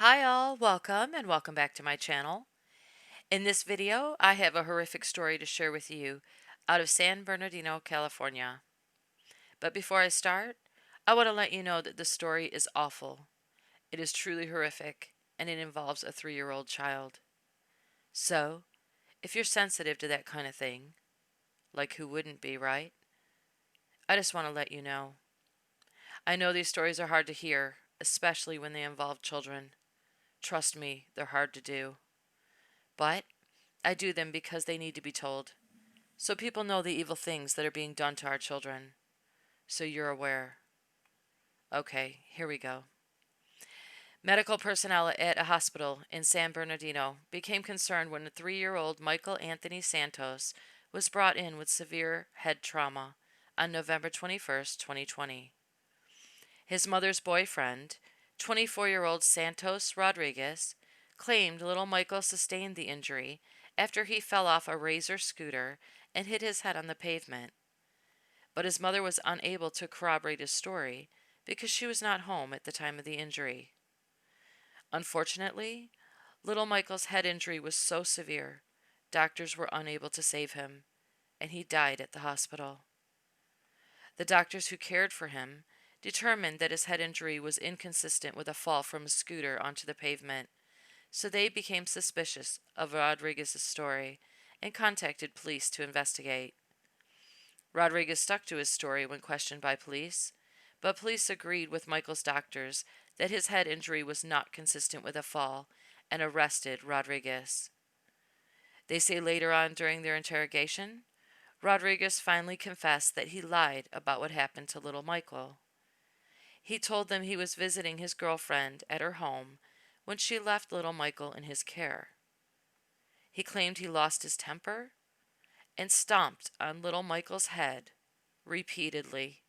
Hi all, welcome and welcome back to my channel. In this video, I have a horrific story to share with you out of San Bernardino, California. But before I start, I want to let you know that the story is awful. It is truly horrific, and it involves a 3-year-old child. So, if you're sensitive to that kind of thing, like who wouldn't be, right? I just want to let you know. I know these stories are hard to hear, especially when they involve children. Trust me, they're hard to do. But I do them because they need to be told, so people know the evil things that are being done to our children, so you're aware. Okay, here we go. Medical personnel at a hospital in San Bernardino became concerned when a 3-year-old Michael Anthony Santos was brought in with severe head trauma on November 21st, 2020. His mother's boyfriend, 24-year-old Santos Rodriguez, claimed little Michael sustained the injury after he fell off a Razor scooter and hit his head on the pavement. But his mother was unable to corroborate his story because she was not home at the time of the injury. Unfortunately, little Michael's head injury was so severe, doctors were unable to save him, and he died at the hospital. The doctors who cared for him determined that his head injury was inconsistent with a fall from a scooter onto the pavement, so they became suspicious of Rodriguez's story and contacted police to investigate. Rodriguez stuck to his story when questioned by police, but police agreed with Michael's doctors that his head injury was not consistent with a fall and arrested Rodriguez. They say later on during their interrogation, Rodriguez finally confessed that he lied about what happened to little Michael. He told them he was visiting his girlfriend at her home when she left little Michael in his care. He claimed he lost his temper and stomped on little Michael's head repeatedly.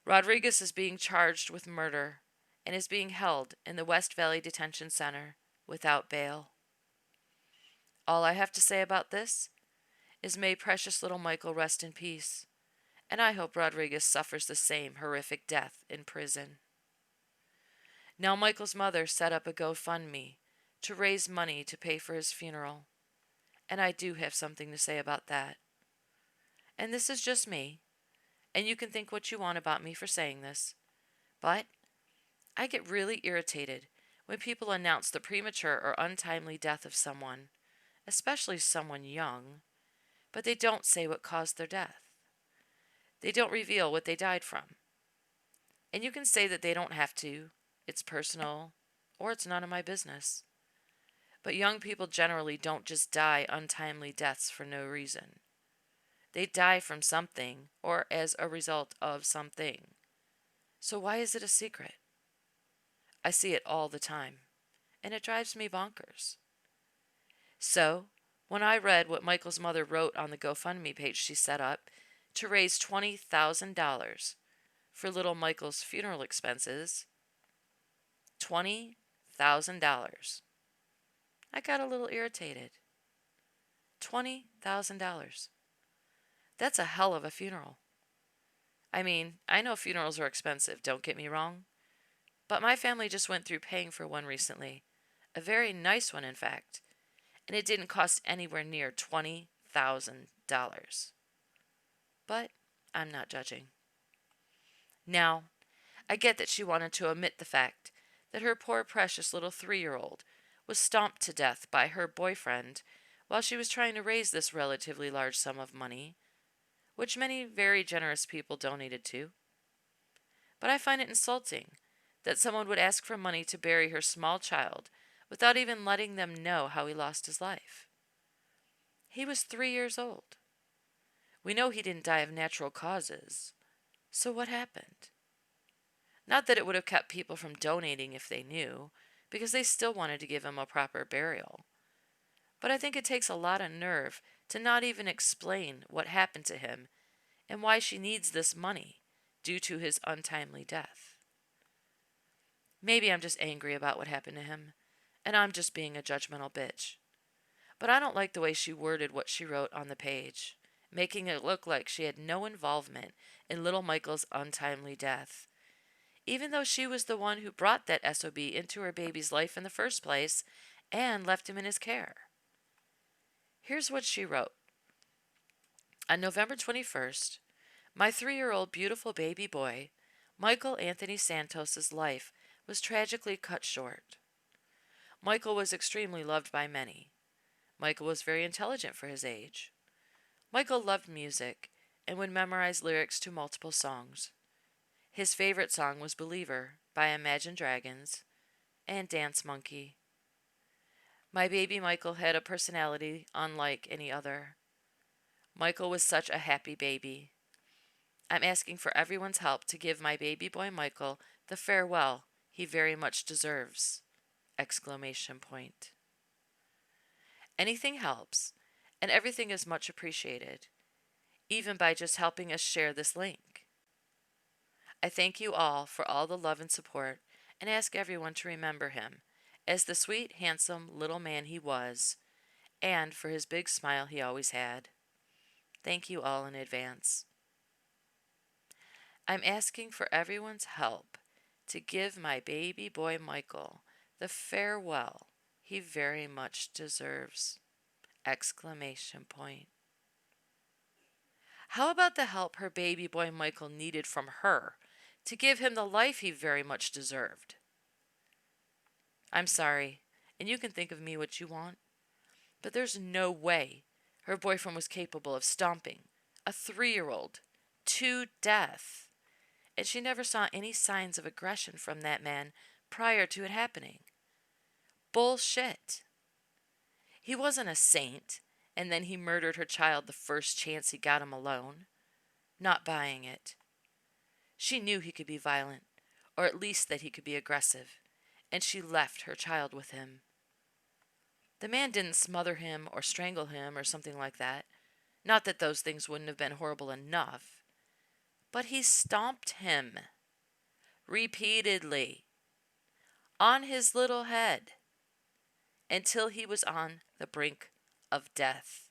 Rodriguez is being charged with murder and is being held in the West Valley Detention Center without bail. All I have to say about this is may precious little Michael rest in peace, and I hope Rodriguez suffers the same horrific death in prison. Now Michael's mother set up a GoFundMe to raise money to pay for his funeral, and I do have something to say about that. And this is just me, and you can think what you want about me for saying this, but I get really irritated when people announce the premature or untimely death of someone, especially someone young, but they don't say what caused their death. They don't reveal what they died from. And you can say that they don't have to, it's personal, or it's none of my business. But young people generally don't just die untimely deaths for no reason. They die from something or as a result of something. So why is it a secret? I see it all the time, and it drives me bonkers. So, when I read what Michael's mother wrote on the GoFundMe page she set up to raise $20,000 for little Michael's funeral expenses, $20,000. I got a little irritated. $20,000. That's a hell of a funeral. I mean, I know funerals are expensive, don't get me wrong, but my family just went through paying for one recently. A very nice one, in fact, and it didn't cost anywhere near $20,000. But I'm not judging. Now, I get that she wanted to omit the fact that her poor precious little 3-year-old was stomped to death by her boyfriend while she was trying to raise this relatively large sum of money, which many very generous people donated to. But I find it insulting that someone would ask for money to bury her small child without even letting them know how he lost his life. He was 3 years old. We know he didn't die of natural causes. So what happened? Not that it would have kept people from donating if they knew, because they still wanted to give him a proper burial. But I think it takes a lot of nerve to not even explain what happened to him and why she needs this money due to his untimely death. Maybe I'm just angry about what happened to him, and I'm just being a judgmental bitch. But I don't like the way she worded what she wrote on the page, making it look like she had no involvement in little Michael's untimely death, even though she was the one who brought that SOB into her baby's life in the first place and left him in his care. Here's what she wrote. On November 21st, my 3-year-old beautiful baby boy, Michael Anthony Santos's life was tragically cut short. Michael was extremely loved by many. Michael was very intelligent for his age. Michael loved music and would memorize lyrics to multiple songs. His favorite song was Believer by Imagine Dragons and Dance Monkey. My baby Michael had a personality unlike any other. Michael was such a happy baby. I'm asking for everyone's help to give my baby boy Michael the farewell he very much deserves! Exclamation point. Anything helps, and everything is much appreciated, even by just helping us share this link. I thank you all for all the love and support and ask everyone to remember him as the sweet, handsome little man he was, and for his big smile he always had. Thank you all in advance. I'm asking for everyone's help to give my baby boy Michael the farewell he very much deserves! Exclamation point. How about the help her baby boy Michael needed from her to give him the life he very much deserved? I'm sorry, and you can think of me what you want, but there's no way her boyfriend was capable of stomping a 3-year-old to death, and she never saw any signs of aggression from that man prior to it happening. Bullshit. He wasn't a saint, and then he murdered her child the first chance he got him alone. Not buying it. She knew he could be violent, or at least that he could be aggressive, and she left her child with him. The man didn't smother him or strangle him or something like that. Not that those things wouldn't have been horrible enough. But he stomped him. Repeatedly. On his little head. Until he was on the brink of death.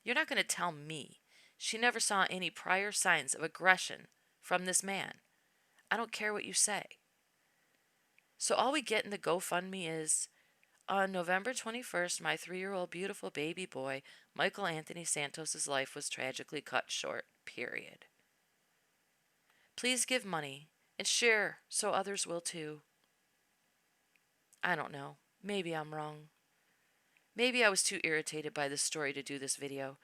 You're not going to tell me she never saw any prior signs of aggression from this man. I don't care what you say. So all we get in the GoFundMe is, on November 21st, my 3-year-old beautiful baby boy, Michael Anthony Santos's life was tragically cut short, period. Please give money and share so others will too. I don't know. Maybe I'm wrong. Maybe I was too irritated by this story to do this video,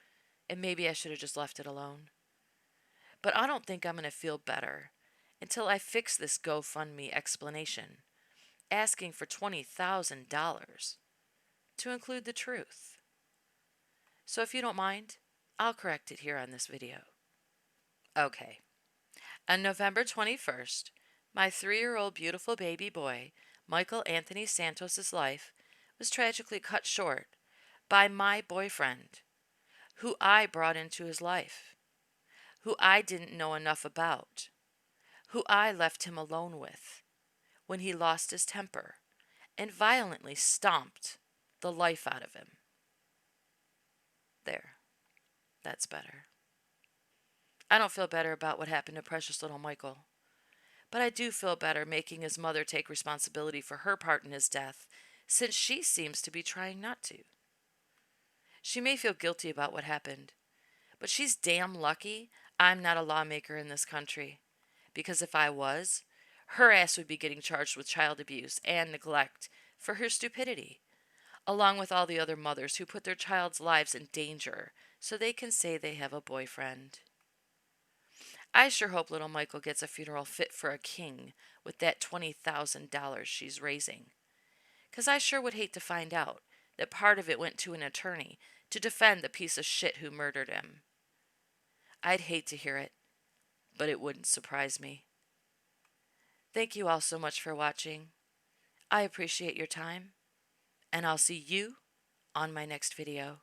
and maybe I should have just left it alone. But I don't think I'm going to feel better until I fix this GoFundMe explanation, asking for $20,000 to include the truth. So if you don't mind, I'll correct it here on this video. Okay. On November 21st, my 3-year-old beautiful baby boy, Michael Anthony Santos's life was tragically cut short by my boyfriend, who I brought into his life, who I didn't know enough about, who I left him alone with when he lost his temper and violently stomped the life out of him. There. That's better. I don't feel better about what happened to precious little Michael, but I do feel better making his mother take responsibility for her part in his death, since she seems to be trying not to. She may feel guilty about what happened, but she's damn lucky I'm not a lawmaker in this country, because if I was, her ass would be getting charged with child abuse and neglect for her stupidity, along with all the other mothers who put their child's lives in danger so they can say they have a boyfriend. I sure hope little Michael gets a funeral fit for a king with that $20,000 she's raising, 'cause I sure would hate to find out that part of it went to an attorney to defend the piece of shit who murdered him. I'd hate to hear it, but it wouldn't surprise me. Thank you all so much for watching. I appreciate your time, and I'll see you on my next video.